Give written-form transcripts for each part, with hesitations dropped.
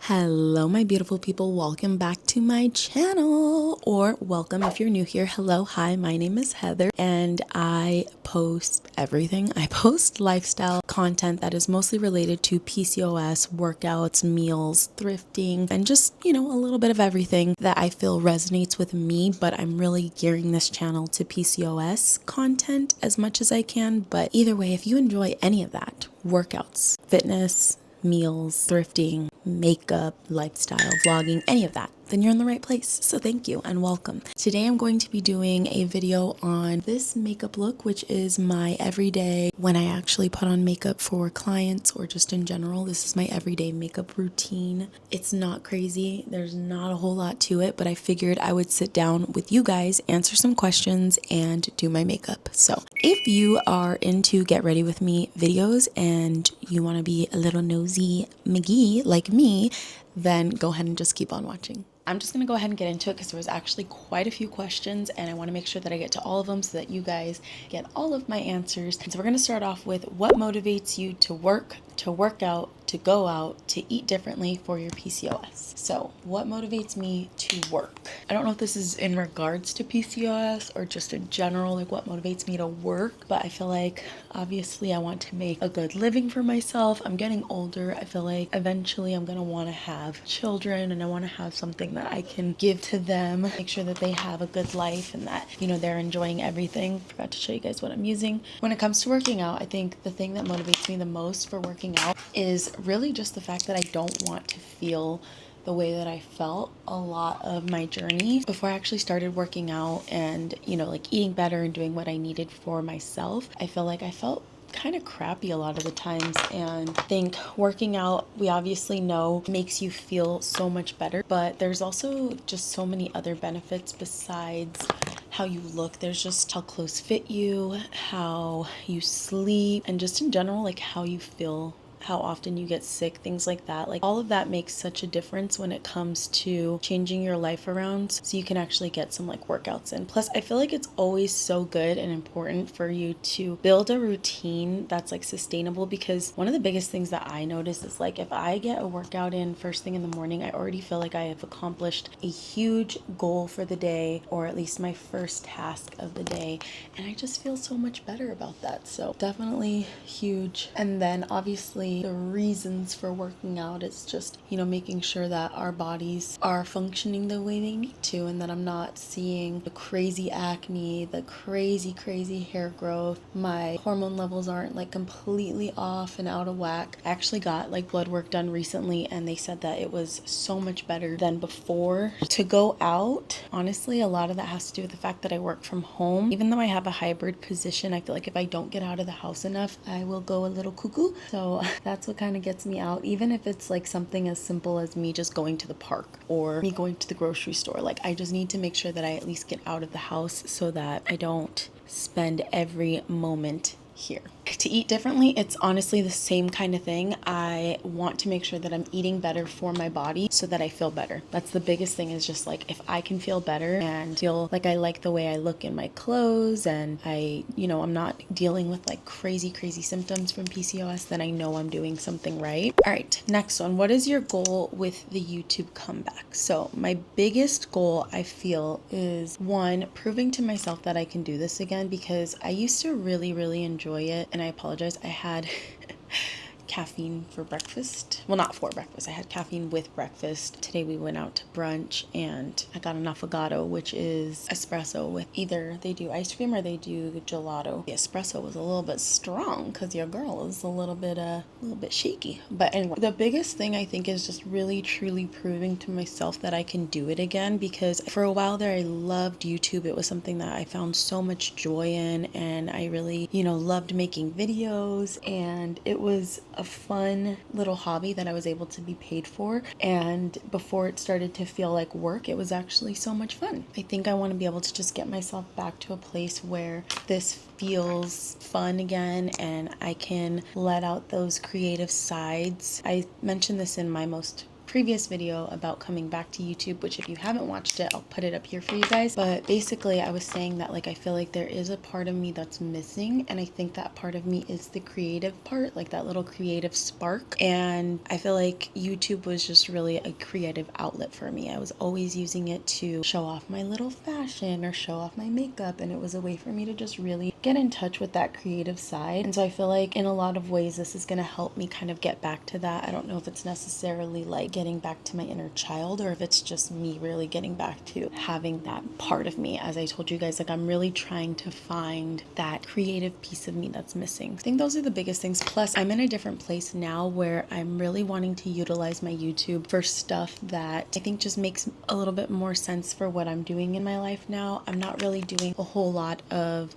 Hello, my beautiful people. Welcome back to my channel, or welcome if you're new here. Hello, hi, my name is Heather, and I post everything. I post lifestyle content that is mostly related to PCOS, workouts, meals, thrifting, and just, a little bit of everything that I feel resonates with me. But I'm really gearing this channel to PCOS content as much as I can. But either way, if you enjoy any of that, workouts, fitness, meals, thrifting, makeup, lifestyle, vlogging, any of that, then you're in the right place. So thank you and welcome. Today I'm going to be doing a video on this makeup look, which is my everyday when I actually put on makeup for clients or just in general. This is my everyday makeup routine. It's not crazy. There's not a whole lot to it, but I figured I would sit down with you guys, answer some questions, and do my makeup. So if you are into get ready with me videos and you want to be a little nosy McGee like me, then go ahead and just keep on watching. I'm just going to go ahead and get into it because there was actually quite a few questions and I want to make sure that I get to all of them so that you guys get all of my answers. And so we're going to start off with what motivates you to work out, to go out, to eat differently for your PCOS. So what motivates me to work? I don't know if this is in regards to PCOS or just in general, like what motivates me to work, but I feel like obviously I want to make a good living for myself. I'm getting older. I feel like eventually I'm going to want to have children and I want to have something that I can give to them, make sure that they have a good life and that, they're enjoying everything. Forgot to show you guys what I'm using. When it comes to working out, I think the thing that motivates me the most for working out is really just the fact that I don't want to feel the way that I felt a lot of my journey before I actually started working out and, like eating better and doing what I needed for myself. I feel like I felt kind of crappy a lot of the times, and I think working out, we obviously know, makes you feel so much better, but there's also just so many other benefits besides how you look. There's just how clothes fit you, how you sleep, and just in general, like how you feel, how often you get sick, things like that. Like all of that makes such a difference when it comes to changing your life around so you can actually get some like workouts in. Plus, I feel like it's always so good and important for you to build a routine that's like sustainable, because one of the biggest things that I notice is like if I get a workout in first thing in the morning, I already feel like I have accomplished a huge goal for the day, or at least my first task of the day, and I just feel so much better about that. So definitely huge. And then obviously the reasons for working out is just, making sure that our bodies are functioning the way they need to, and that I'm not seeing the crazy acne, the crazy hair growth. My hormone levels aren't like completely off and out of whack. I actually got like blood work done recently and they said that it was so much better than before. To go out, honestly, a lot of that has to do with the fact that I work from home. Even though I have a hybrid position, I feel like if I don't get out of the house enough, I will go a little cuckoo. So that's what kind of gets me out, even if it's like something as simple as me just going to the park or me going to the grocery store. Like I just need to make sure that I at least get out of the house so that I don't spend every moment here. To eat differently, it's honestly the same kind of thing. I want to make sure that I'm eating better for my body so that I feel better. That's the biggest thing, is just like if I can feel better and feel like I like the way I look in my clothes and I'm not dealing with like crazy symptoms from PCOS, then I know I'm doing something right. All right, next one. What is your goal with the YouTube comeback? So my biggest goal, I feel, is one, proving to myself that I can do this again, because I used to really enjoy it. And I apologize, I had caffeine for breakfast. Well, not for breakfast. I had caffeine with breakfast. Today we went out to brunch and I got an affogato, which is espresso with either they do ice cream or they do gelato. The espresso was a little bit strong because your girl is a little bit shaky. But anyway, the biggest thing I think is just really truly proving to myself that I can do it again, because for a while there I loved YouTube. It was something that I found so much joy in, and I really, loved making videos, and it was a fun little hobby that I was able to be paid for. And before it started to feel like work, it was actually so much fun. I think I want to be able to just get myself back to a place where this feels fun again and I can let out those creative sides. I mentioned this in my most previous video about coming back to YouTube, which if you haven't watched it, I'll put it up here for you guys. But basically I was saying that like I feel like there is a part of me that's missing, and I think that part of me is the creative part, like that little creative spark. And I feel like YouTube was just really a creative outlet for me. I was always using it to show off my little fashion or show off my makeup, and it was a way for me to just really get in touch with that creative side. And so I feel like in a lot of ways this is going to help me kind of get back to that. I don't know if it's necessarily like getting back to my inner child, or if it's just me really getting back to having that part of me. As I told you guys, like I'm really trying to find that creative piece of me that's missing. I think those are the biggest things. Plus I'm in a different place now where I'm really wanting to utilize my YouTube for stuff that I think just makes a little bit more sense for what I'm doing in my life now. I'm not really doing a whole lot of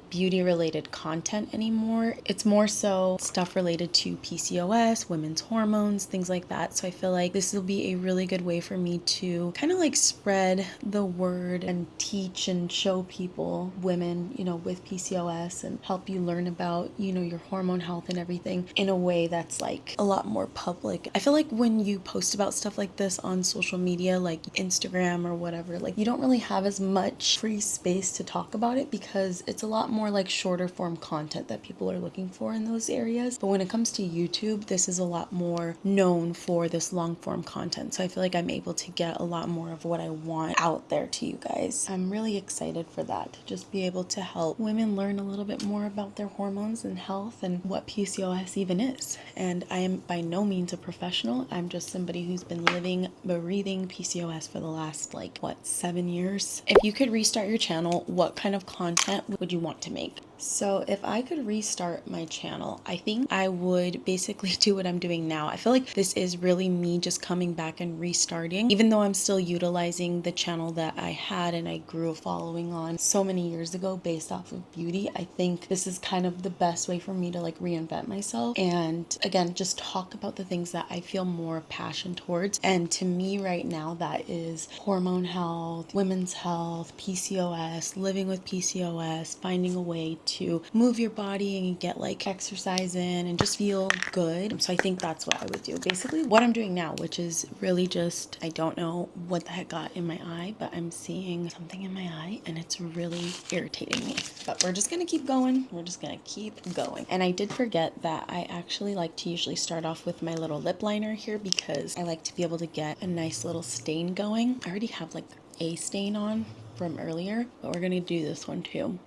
beauty related content anymore. It's more so stuff related to PCOS, women's hormones, things like that. So I feel like this will be a really good way for me to kind of like spread the word and teach and show people, women, you know, with PCOS, and help you learn about, you know, your hormone health and everything in a way that's like a lot more public. I feel like when you post about stuff like this on social media, like Instagram or whatever, like you don't really have as much free space to talk about it, because it's a lot more like shorter form content that people are looking for in those areas. But when it comes to YouTube, this is a lot more known for this long form content. So I feel like I'm able to get a lot more of what I want out there to you guys. I'm really excited for that, to just be able to help women learn a little bit more about their hormones and health and what PCOS even is. And I am by no means a professional. I'm just somebody who's been living, breathing PCOS for the last 7 years. If you could restart your channel, what kind of content would you want to make? So if I could restart my channel, I think I would basically do what I'm doing now. I feel like this is really me just coming back and restarting, even though I'm still utilizing the channel that I had and I grew a following on so many years ago based off of beauty. I think this is kind of the best way for me to like reinvent myself, and again, just talk about the things that I feel more passion towards. And to me right now, that is hormone health, women's health, PCOS, living with PCOS, finding a way to move your body and get like exercise in and just feel good. So I think that's what I would do. Basically what I'm doing now, which is really just, I don't know what the heck got in my eye, but I'm seeing something in my eye and it's really irritating me. But we're just gonna keep going. We're just gonna keep going. And I did forget that I actually like to usually start off with my little lip liner here, because I like to be able to get a nice little stain going. I already have like a stain on from earlier, but we're gonna do this one too.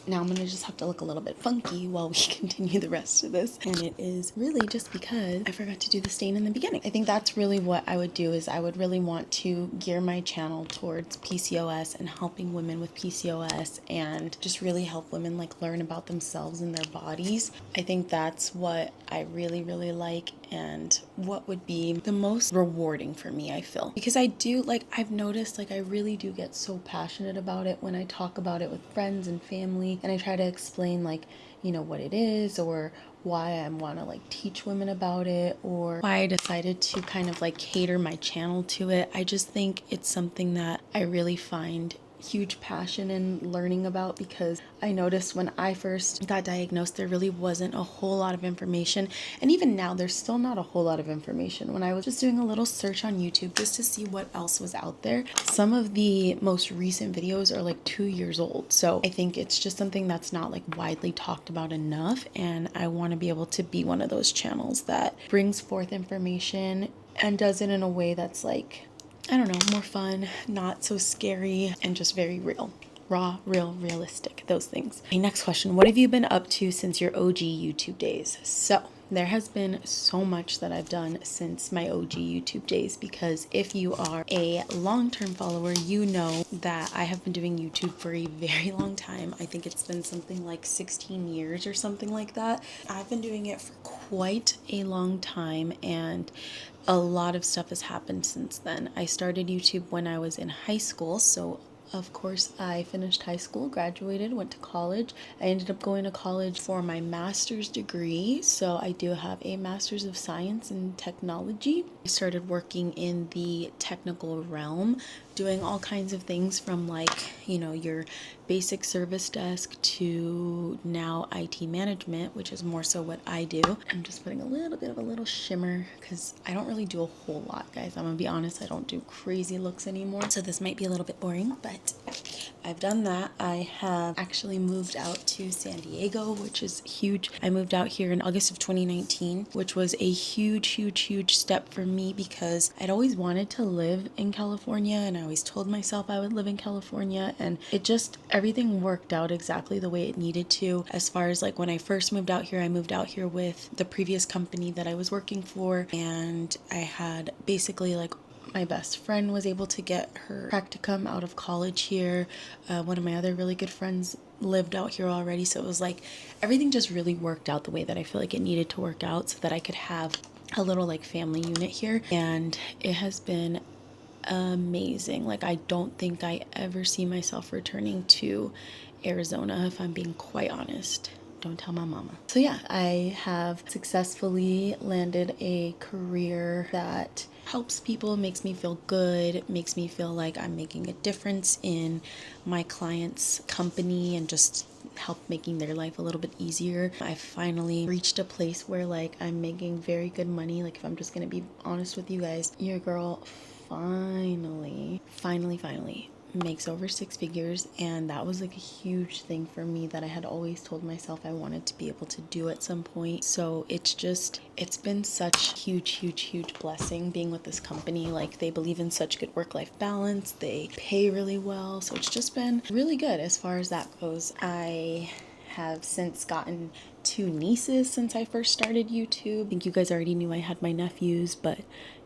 Now I'm gonna just have to look a little bit funky while we continue the rest of this. And it is really just because I forgot to do the stain in the beginning. I think that's really what I would do, is I would really want to gear my channel towards PCOS and helping women with PCOS, and just really help women like learn about themselves and their bodies. I think that's what I really, really like, and what would be the most rewarding for me, I feel. Because I do, like, I've noticed, like, I really do get so passionate about it when I talk about it with friends and family, and I try to explain, like, you know, what it is, or why I want to like teach women about it, or why I decided to kind of like cater my channel to it. I just think it's something that I really find huge passion in learning about, because I noticed when I first got diagnosed, there really wasn't a whole lot of information, and even now there's still not a whole lot of information. When I was just doing a little search on YouTube just to see what else was out there, some of the most recent videos are like 2 years old. So I think it's just something that's not like widely talked about enough, and I want to be able to be one of those channels that brings forth information and does it in a way that's like, I don't know, more fun, not so scary, and just very real. Raw, real, realistic, those things. Okay, next question. What have you been up to since your OG YouTube days? So there has been so much that I've done since my OG YouTube days, because if you are a long-term follower, you know that I have been doing YouTube for a very long time. I think it's been something like 16 years or something like that. I've been doing it for quite a long time, and a lot of stuff has happened since then. I started YouTube when I was in high school, so of course I finished high school, graduated, went to college. I ended up going to college for my master's degree, so I do have a master's of science in technology. I started working in the technical realm doing all kinds of things from like, you know, your basic service desk to now IT management, which is more so what I do. I'm just putting a little bit of a little shimmer because I don't really do a whole lot, guys. I'm gonna be honest, I don't do crazy looks anymore. So this might be a little bit boring, but I've done that. I have actually moved out to San Diego, which is huge. I moved out here in August of 2019, which was a huge step for me because I'd always wanted to live in California, and I always told myself I would live in California, and it just, everything worked out exactly the way it needed to. As far as like when I first moved out here, I moved out here with the previous company that I was working for, and I had basically like my best friend was able to get her practicum out of college here. One of my other really good friends lived out here already. So it was like everything just really worked out the way that I feel like it needed to work out so that I could have a little like family unit here. And it has been amazing. Like I don't think I ever see myself returning to Arizona, if I'm being quite honest. Don't tell my mama. So yeah, I have successfully landed a career that helps people, makes me feel good, makes me feel like I'm making a difference in my client's company and just help making their life a little bit easier. I finally reached a place where like I'm making very good money. Like if I'm just gonna be honest with you guys, your girl finally makes over 6 figures, and that was like a huge thing for me that I had always told myself I wanted to be able to do at some point. So it's been such a huge blessing being with this company. Like they believe in such good work-life balance, they pay really well, so it's just been really good as far as that goes. I have since gotten 2 nieces since I first started YouTube. I think you guys already knew I had my nephews, but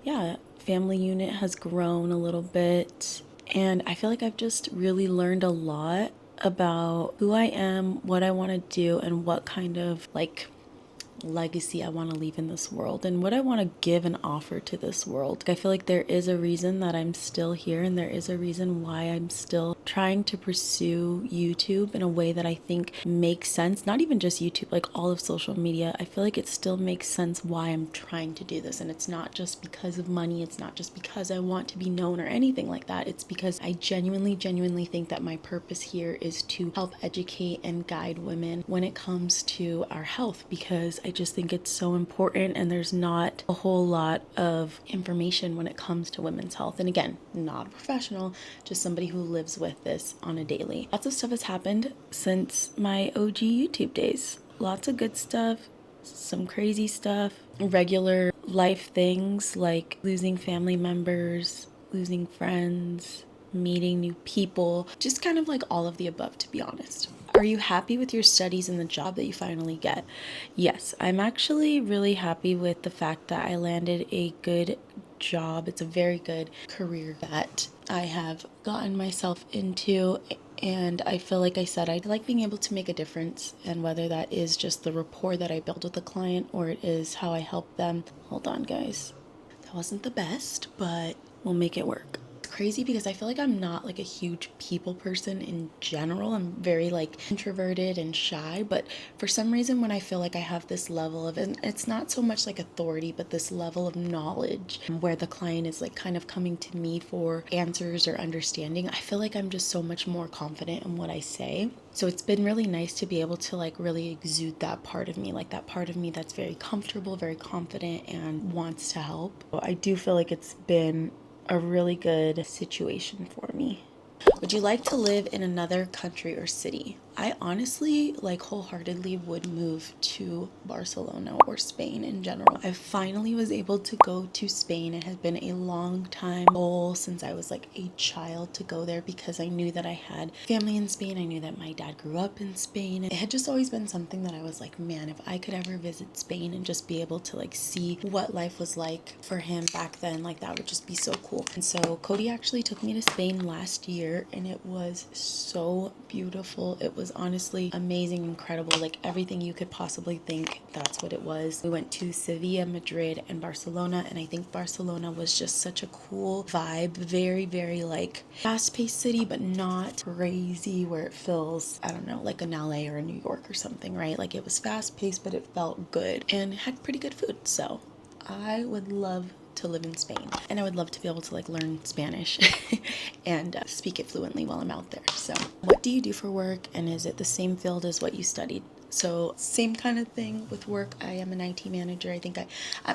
yeah, family unit has grown a little bit. And I feel like I've just really learned a lot about who I am, what I want to do, and what kind of like legacy I want to leave in this world and what I want to give and offer to this world. I feel like there is a reason that I'm still here, and there is a reason why I'm still trying to pursue YouTube in a way that I think makes sense. Not even just YouTube, like all of social media. I feel like it still makes sense why I'm trying to do this, and it's not just because of money. It's not just because I want to be known or anything like that. It's because I genuinely think that my purpose here is to help educate and guide women when it comes to our health, because I just think it's so important, and there's not a whole lot of information when it comes to women's health. And again, not a professional, just somebody who lives with this on a daily. Lots of stuff has happened since my OG YouTube days. Lots of good stuff, some crazy stuff, regular life things like losing family members, losing friends, meeting new people, just kind of like all of the above, to be honest. Are you happy with your studies and the job that you finally get? Yes, I'm actually really happy with the fact that I landed a good job. It's a very good career that I have gotten myself into, and I feel like I said, I like being able to make a difference, and whether that is just the rapport that I build with the client or it is how I help them. Hold on, guys. That wasn't the best, but we'll make it work. Crazy because I feel like I'm not like a huge people person in general. I'm very like introverted and shy, but for some reason when I feel like I have this level of, and it's not so much like authority, but this level of knowledge where the client is like kind of coming to me for answers or understanding, I feel like I'm just so much more confident in what I say. So it's been really nice to be able to like really exude that part of me, like that part of me that's very comfortable, very confident, and wants to help. I do feel like it's been a really good situation for me. Would you like to live in another country or city? I honestly, like, wholeheartedly would move to Barcelona or Spain in general. I finally was able to go to Spain. It has been a long time goal since I was like a child to go there because I knew that I had family in Spain. I knew that my dad grew up in Spain. It had just always been something that I was like, man, if I could ever visit Spain and just be able to like see what life was like for him back then, like that would just be so cool. And so Cody actually took me to Spain last year, and it was so beautiful. It was honestly amazing, incredible, like everything you could possibly think. That's what it was. We went to Sevilla, Madrid, and Barcelona, and I think Barcelona was just such a cool vibe. Very like fast-paced city, but not crazy where it feels, I don't know, like an LA or a New York or something, right? Like it was fast-paced, but it felt good and had pretty good food. So I would love to live in Spain, and I would love to be able to like learn Spanish and speak it fluently while I'm out there. So what do you do for work, and is it the same field as what you studied? So same kind of thing with work. I am an IT manager. I think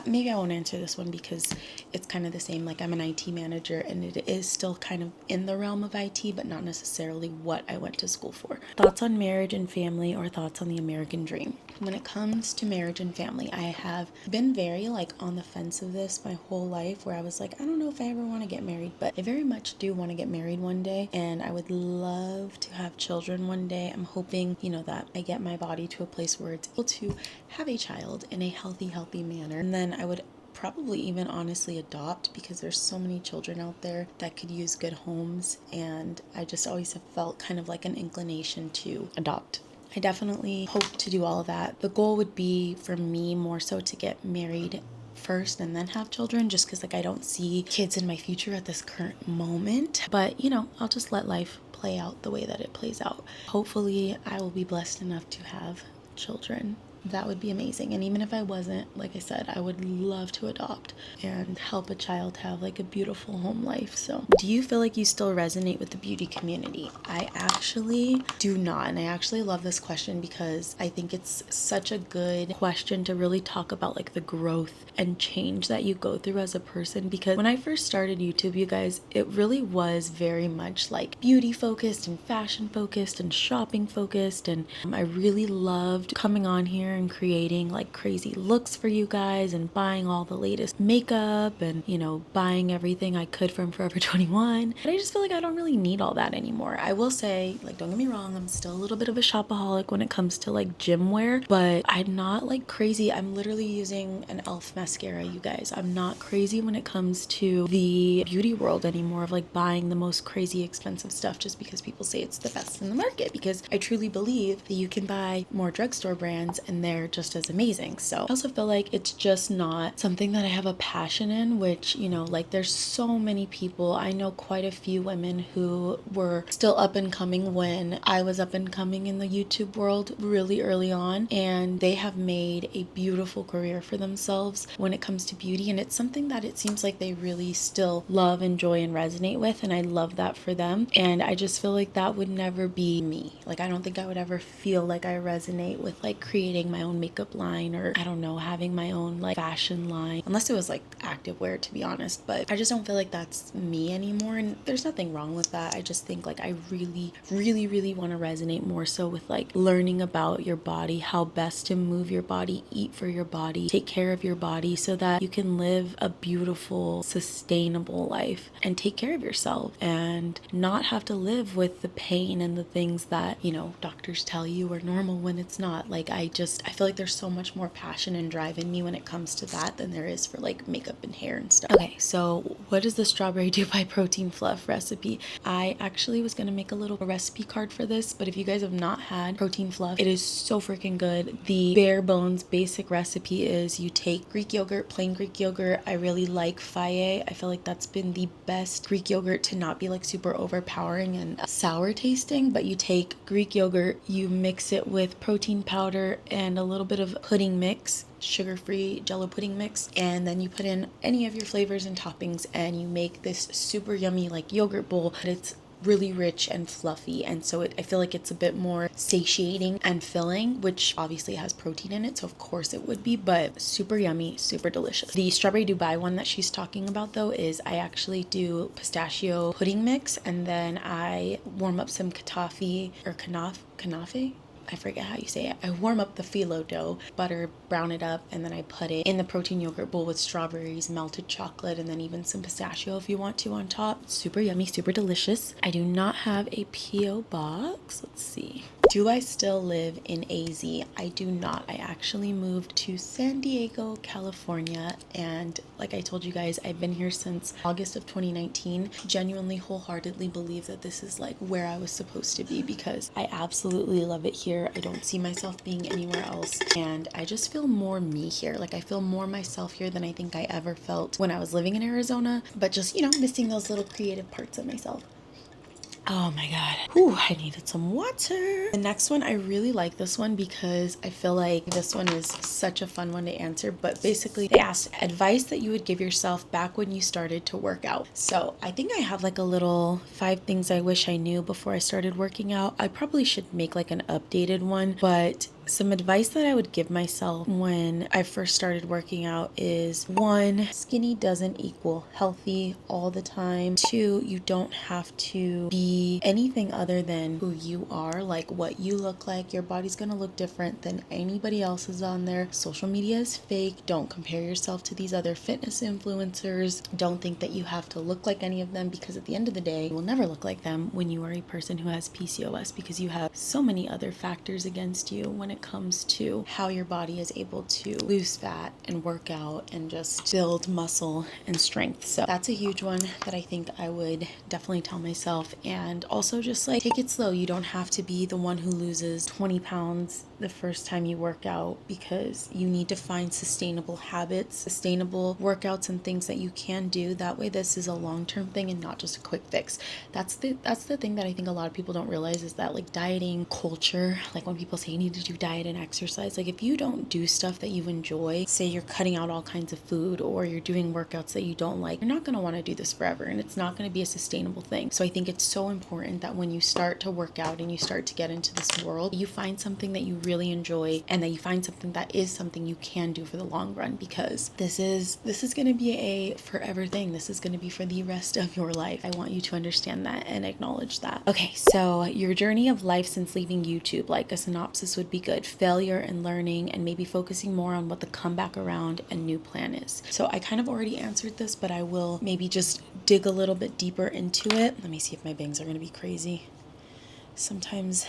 maybe I won't answer this one because it's kind of the same. Like I'm an IT manager and it is still kind of in the realm of IT, but not necessarily what I went to school for. Thoughts on marriage and family, or thoughts on the American dream? When it comes to marriage and family, I have been very like on the fence of this my whole life, where I was like, I don't know if I ever want to get married, but I very much do want to get married one day, and I would love to have children one day. I'm hoping, you know, that I get my body to a place where it's able to have a child in a healthy manner, and then I would probably even honestly adopt, because there's so many children out there that could use good homes, and I just always have felt kind of like an inclination to adopt. I definitely hope to do all of that. The goal would be for me more so to get married first and then have children, just because like I don't see kids in my future at this current moment, but you know, I'll just let life play out the way that it plays out. Hopefully I will be blessed enough to have children. That would be amazing. And even if I wasn't, like I said, I would love to adopt and help a child have like a beautiful home life. So do you feel like you still resonate with the beauty community? I actually do not. And I actually love this question because I think it's such a good question to really talk about like the growth and change that you go through as a person. Because when I first started YouTube, you guys, it really was very much like beauty focused and fashion focused and shopping focused. And I really loved coming on here and creating like crazy looks for you guys and buying all the latest makeup and, you know, buying everything I could from Forever 21. But I just feel like I don't really need all that anymore. I will say, like, don't get me wrong, I'm still a little bit of a shopaholic when it comes to like gym wear, but I'm not like crazy. I'm literally using an e.l.f. mascara, you guys. I'm not crazy when it comes to the beauty world anymore of like buying the most crazy expensive stuff just because people say it's the best in the market, because I truly believe that you can buy more drugstore brands and they're just as amazing. So I also feel like it's just not something that I have a passion in, which, you know, like there's so many people. I know quite a few women who were still up and coming when I was up and coming in the YouTube world really early on, and they have made a beautiful career for themselves when it comes to beauty, and it's something that it seems like they really still love, enjoy, and resonate with, and I love that for them. And I just feel like that would never be me. Like I don't think I would ever feel like I resonate with like creating my own makeup line, or I don't know, having my own like fashion line, unless it was like activewear, to be honest. But I just don't feel like that's me anymore, and there's nothing wrong with that. I just think like I really want to resonate more so with like learning about your body, how best to move your body, eat for your body, take care of your body so that you can live a beautiful, sustainable life and take care of yourself and not have to live with the pain and the things that, you know, doctors tell you are normal when it's not. Like I feel like there's so much more passion and drive in me when it comes to that than there is for like makeup and hair and stuff. Okay, so what is the strawberry Dubai protein fluff recipe? I actually was gonna make a little recipe card for this, but if you guys have not had protein fluff, it is so freaking good. The bare bones basic recipe is you take Greek yogurt, plain Greek yogurt. I really like Faye. I feel like that's been the best Greek yogurt to not be like super overpowering and sour tasting, but you take Greek yogurt, you mix it with protein powder and a little bit of pudding mix, sugar-free Jello pudding mix, and then you put in any of your flavors and toppings and you make this super yummy like yogurt bowl. It's really rich and fluffy, and so I feel like it's a bit more satiating and filling, which obviously has protein in it, so of course it would be, but super yummy, super delicious. The strawberry Dubai one that she's talking about though is I actually do pistachio pudding mix, and then I warm up some katafi or kanafe. I forget how you say it. I warm up the phyllo dough, butter, brown it up, and then I put it in the protein yogurt bowl with strawberries, melted chocolate, and then even some pistachio if you want to on top. Super yummy, super delicious. I do not have a P.O. box. Let's see. Do I still live in AZ? I do not. I actually moved to San Diego, California, and like I told you guys, I've been here since August of 2019. Genuinely, wholeheartedly believe that this is like where I was supposed to be because I absolutely love it here. I don't see myself being anywhere else, and I just feel more me here. Like I feel more myself here than I think I ever felt when I was living in Arizona, but just, you know, missing those little creative parts of myself. Oh my God. Whew, I needed some water. The next one, I really like this one because I feel like this one is such a fun one to answer. But basically, they asked advice that you would give yourself back when you started to work out. So I think I have like a little 5 things I wish I knew before I started working out. I probably should make like an updated one, but some advice that I would give myself when I first started working out is 1, skinny doesn't equal healthy all the time. 2, you don't have to be anything other than who you are, like what you look like. Your body's gonna look different than anybody else's on there. Social media is fake. Don't compare yourself to these other fitness influencers. Don't think that you have to look like any of them, because at the end of the day, you will never look like them when you are a person who has PCOS, because you have so many other factors against you when it comes to how your body is able to lose fat and work out and just build muscle and strength. So that's a huge one that I think I would definitely tell myself. And also just like take it slow. You don't have to be the one who loses 20 pounds the first time you work out, because you need to find sustainable habits, sustainable workouts and things that you can do. That way this is a long-term thing and not just a quick fix. That's the thing that I think a lot of people don't realize, is that like dieting culture, like when people say you need to do diet and exercise, like if you don't do stuff that you enjoy, say you're cutting out all kinds of food or you're doing workouts that you don't like, you're not going to want to do this forever, and it's not going to be a sustainable thing. So I think it's so important that when you start to work out and you start to get into this world, you find something that you really enjoy, and that you find something that is something you can do for the long run, because this is going to be a forever thing. This is going to be for the rest of your life. I want you to understand that and acknowledge that. Okay, so your journey of life since leaving YouTube, like a synopsis would be good. Failure and learning, and maybe focusing more on what the comeback around and new plan is. So I kind of already answered this, but I will maybe just dig a little bit deeper into it. Let me see if my bangs are going to be crazy. Sometimes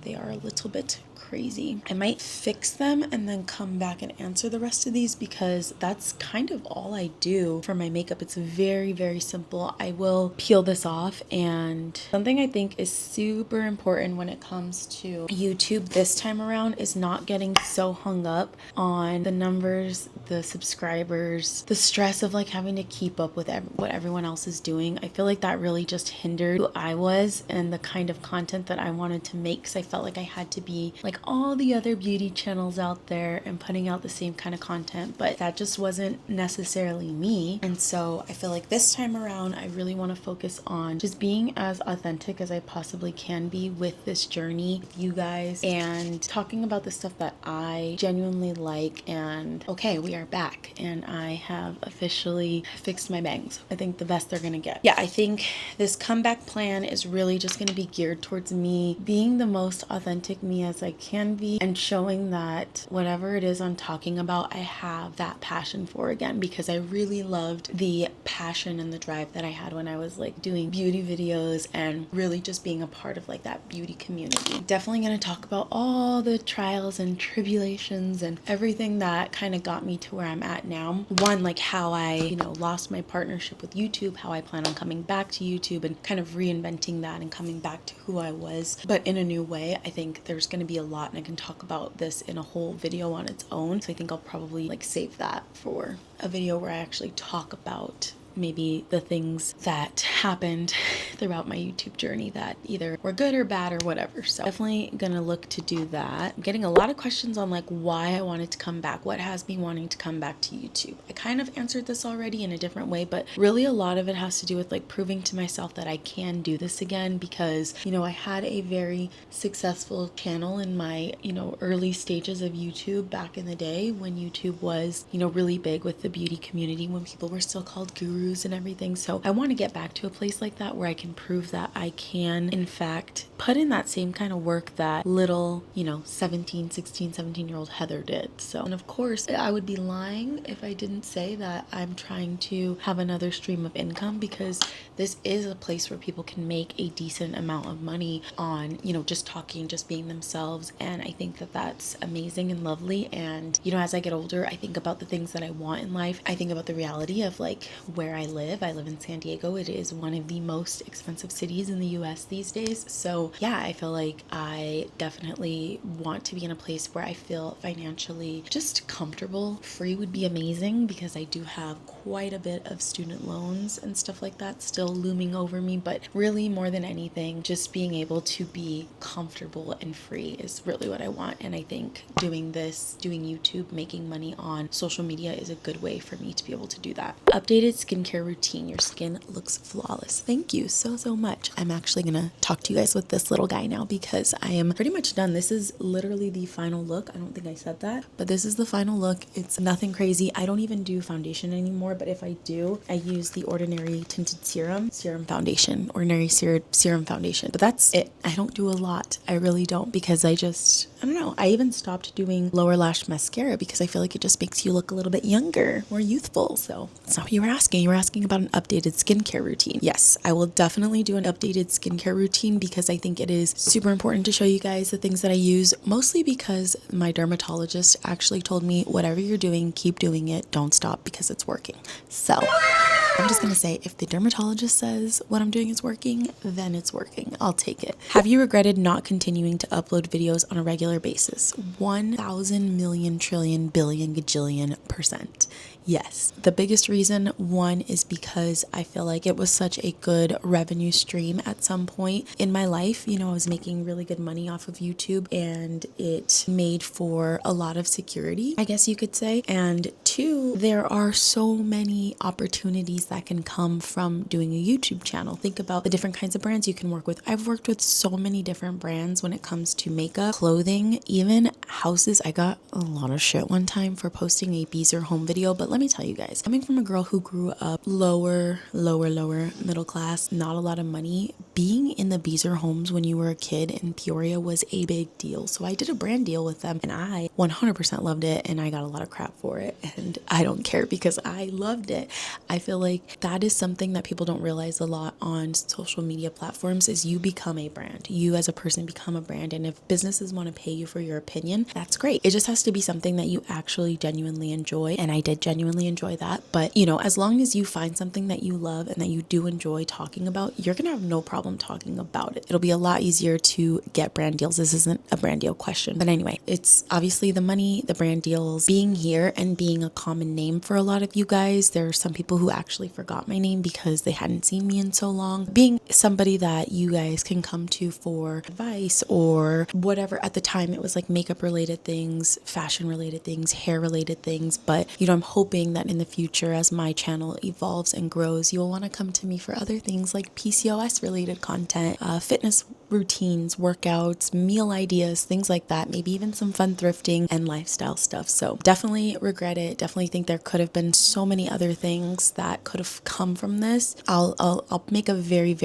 they are a little bit crazy. I might fix them and then come back and answer the rest of these, because that's kind of all I do for my makeup. It's very, very simple. I will peel this off, and something I think is super important when it comes to YouTube this time around is not getting so hung up on the numbers, the subscribers, the stress of like having to keep up with what everyone else is doing. I feel like that really just hindered who I was and the kind of content that I wanted to make, because I felt like I had to be like all the other beauty channels out there and putting out the same kind of content, but that just wasn't necessarily me. And so I feel like this time around, I really want to focus on just being as authentic as I possibly can be with this journey with you guys, and talking about the stuff that I genuinely like. And okay, we are back, and I have officially fixed my bangs. I think the best they're gonna get. Yeah, I think this comeback plan is really just gonna be geared towards me being the most authentic me as I can be, and showing that whatever it is I'm talking about, I have that passion for again, because I really loved the passion and the drive that I had when I was like doing beauty videos and really just being a part of like that beauty community. Definitely going to talk about all the trials and tribulations and everything that kind of got me to where I'm at now. One, like how I, lost my partnership with YouTube, how I plan on coming back to YouTube and kind of reinventing that and coming back to who I was, but in a new way. I think there's going to be a lot, and I can talk about this in a whole video on its own. So I think I'll probably like save that for a video where I actually talk about maybe the things that happened throughout my YouTube journey that either were good or bad or whatever. So definitely gonna look to do that. I'm getting a lot of questions on like why I wanted to come back, what has me wanting to come back to YouTube. I kind of answered this already in a different way, but really a lot of it has to do with like proving to myself that I can do this again, because I had a very successful channel in my early stages of YouTube back in the day when YouTube was really big with the beauty community, when people were still called gurus and everything. So I want to get back to a place like that where I can prove that I can in fact put in that same kind of work that little 17-year-old Heather did. So, and of course I would be lying if I didn't say that I'm trying to have another stream of income, because this is a place where people can make a decent amount of money on just talking, just being themselves. And I think that that's amazing and lovely. And as I get older, I think about the things that I want in life. I think about the reality of like where I live in San Diego. It is one of the most expensive cities in the US these days. So yeah, I feel like I definitely want to be in a place where I feel financially just comfortable. Free would be amazing because I do have quite a bit of student loans and stuff like that still looming over me, but really more than anything, just being able to be comfortable and free is really what I want. And I think doing this, doing YouTube, making money on social media is a good way for me to be able to do that. Updated skincare routine. Your skin looks flawless. Thank you so much. I'm actually gonna talk to you guys with this little guy now because I am pretty much done. This is literally the final look. I don't think I said that, but this is the final look. It's nothing crazy. I don't even do foundation anymore, but if I do, I use the Ordinary Tinted Serum Foundation, Ordinary Serum Foundation. But that's it. I don't do a lot. I really don't, because I don't know. I even stopped doing lower lash mascara because I feel like it just makes you look a little bit younger, more youthful. So that's not what you were asking. You were asking about an updated skincare routine. Yes, I will definitely do an updated skincare routine because I think it is super important to show you guys the things that I use, mostly because my dermatologist actually told me, whatever you're doing, keep doing it. Don't stop because it's working. So I'm just gonna say, if the dermatologist says what I'm doing is working, then it's working. I'll take it. Have you regretted not continuing to upload videos on a regular basis? 1,000 million trillion billion gajillion %. Yes. The biggest reason, one, is because I feel like it was such a good revenue stream at some point in my life. You know, I was making really good money off of YouTube and it made for a lot of security, I guess you could say. And two, there are so many opportunities that can come from doing a YouTube channel. Think about the different kinds of brands you can work with. I've worked with so many different brands when it comes to makeup, clothing, even houses. I got a lot of shit one time for posting a Beezer home video, but let me tell you guys, coming from a girl who grew up lower middle class, not a lot of money, being in the Beezer homes when you were a kid in Peoria was a big deal. So I did a brand deal with them and I 100% loved it, and I got a lot of crap for it, and I don't care because I loved it. I feel like that is something that people don't realize a lot on social media platforms, is you become a brand. You as a person become a brand, and if businesses want to pay you for your opinion, that's great. It just has to be something that you actually genuinely enjoy, and I did genuinely enjoy that. But you know, as long as you find something that you love and that you do enjoy talking about, you're gonna have no problem talking about it. It'll be a lot easier to get brand deals. This isn't a brand deal question, but anyway, it's obviously the money, the brand deals, being here and being a common name for a lot of you guys. There are some people who actually forgot my name because they hadn't seen me in so long. Being somebody that you guys can come to for advice or whatever. At the time, it was like makeup related things, fashion related things, hair related things. But you know, I'm hoping that in the future, as my channel evolves and grows, you'll want to come to me for other things like PCOS related content, fitness routines, workouts, meal ideas, things like that, maybe even some fun thrifting and lifestyle stuff. So definitely regret it. Definitely think there could have been so many other things that could have come from this. I'll make a very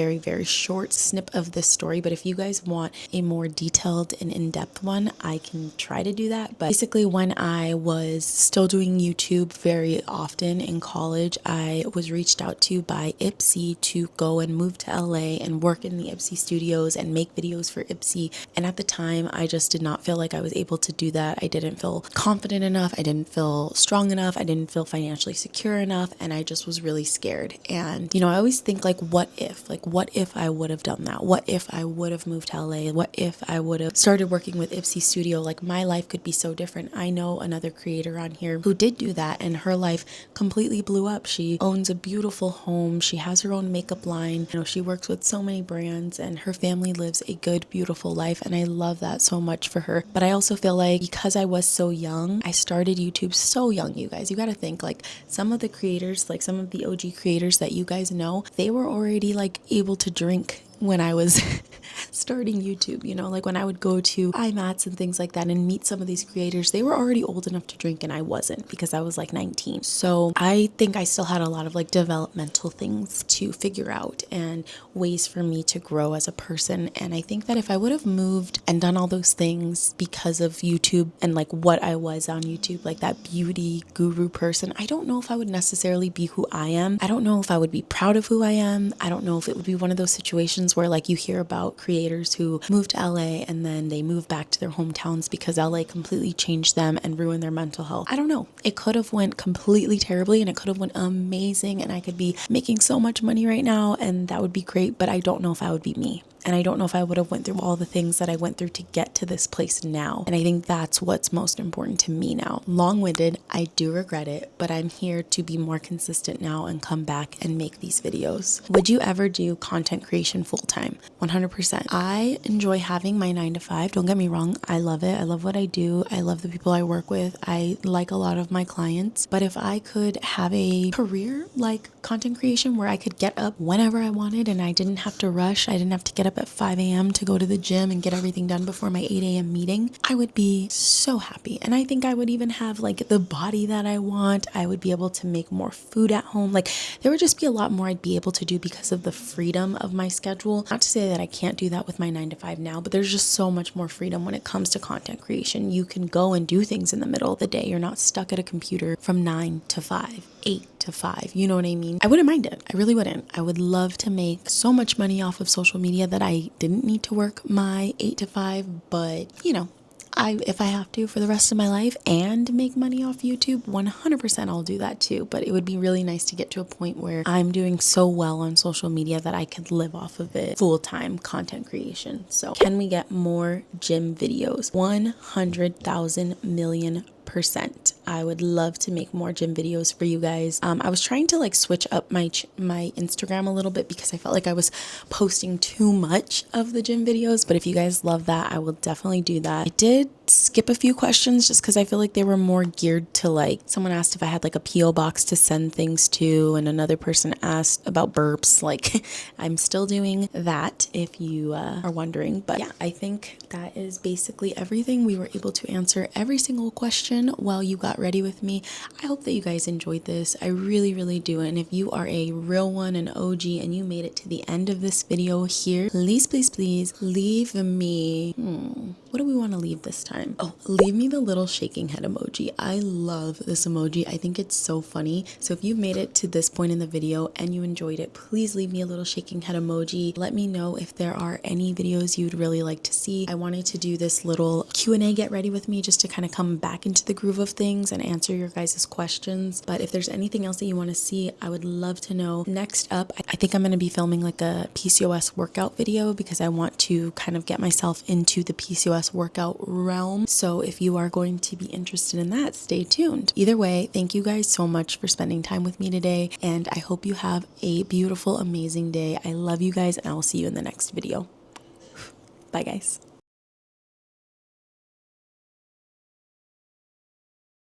short snip of this story, but if you guys want a more detailed and in-depth one, I can try to do that. But basically, when I was still doing YouTube very often in college, I was reached out to by Ipsy to go and move to LA and work in the Ipsy studios and make videos for Ipsy. And at the time, I just did not feel like I was able to do that. I didn't feel confident enough. I didn't feel strong enough. I didn't feel financially secure enough. And I just was really scared. And, you know, I always think like, what if I would have done that? What if I would have moved to LA? What if I would have started working with Ipsy Studio? Like, my life could be so different. I know another creator on here who did do that, and her life completely blew up. She owns a beautiful home. She has her own makeup line. You know, she works with so many brands, and her family lives a good, beautiful life. And I love that so much for her. But I also feel like because I was so young, I started YouTube so young, you guys. You got to think, like, some of the creators, like some of the OG creators that you guys know, they were already like able to drink when I was starting YouTube, you know, like when I would go to IMATs and things like that and meet some of these creators, they were already old enough to drink and I wasn't, because I was like 19. So I think I still had a lot of like developmental things to figure out and ways for me to grow as a person. And I think that if I would have moved and done all those things because of YouTube and like what I was on YouTube, like that beauty guru person, I don't know if I would necessarily be who I am. I don't know if I would be proud of who I am. I don't know if it would be one of those situations situations where like you hear about creators who move to LA and then they move back to their hometowns because LA completely changed them and ruined their mental health. I don't know. It could have went completely terribly and it could have went amazing and I could be making so much money right now and that would be great, but I don't know if I would be me. And I don't know if I would have went through all the things that I went through to get to this place now. And I think that's what's most important to me now. Long-winded, I do regret it, but I'm here to be more consistent now and come back and make these videos. Would you ever do content creation full-time? 100%. I enjoy having my 9 to 5. Don't get me wrong. I love it. I love what I do. I love the people I work with. I like a lot of my clients. But if I could have a career like content creation where I could get up whenever I wanted and I didn't have to rush, I didn't have to get up at 5 a.m. to go to the gym and get everything done before my 8 a.m. meeting, I would be so happy. And I think I would even have like the body that I want. I would be able to make more food at home. Like there would just be a lot more I'd be able to do because of the freedom of my schedule. Not to say that I can't do that with my 9 to 5 now, but there's just so much more freedom when it comes to content creation. You can go and do things in the middle of the day. You're not stuck at a computer from 9 to 5, 8 to 5. You know what I mean? I wouldn't mind it. I really wouldn't. I would love to make so much money off of social media that I didn't need to work my 8 to 5, but you know, if I have to for the rest of my life and make money off YouTube, 100% I'll do that too. But it would be really nice to get to a point where I'm doing so well on social media that I could live off of it full-time content creation. So can we get more gym videos? 100,000 million %. I would love to make more gym videos for you guys. I was trying to like switch up my Instagram a little bit because I felt like I was posting too much of the gym videos, but if you guys love that, I will definitely do that. I did skip a few questions just because I feel like they were more geared to like, someone asked if I had like a PO box to send things to, and another person asked about burps. Like I'm still doing that if you are wondering, but yeah, I think that is basically everything. We were able to answer every single question while you got ready with me. I hope that you guys enjoyed this. I really, really do. And if you are a real one, an OG, and you made it to the end of this video here, please, please, please leave me, what do we want to leave this time? Oh, leave me the little shaking head emoji. I love this emoji. I think it's so funny. So if you've made it to this point in the video and you enjoyed it, please leave me a little shaking head emoji. Let me know if there are any videos you'd really like to see. I wanted to do this little Q&A get ready with me just to kind of come back into the groove of things and answer your guys' questions. But if there's anything else that you want to see, I would love to know. Next up, I think I'm going to be filming like a PCOS workout video because I want to kind of get myself into the PCOS workout realm. So if you are going to be interested in that, stay tuned. Either way, thank you guys so much for spending time with me today, and I hope you have a beautiful, amazing day. I love you guys, and I will see you in the next video. Bye guys.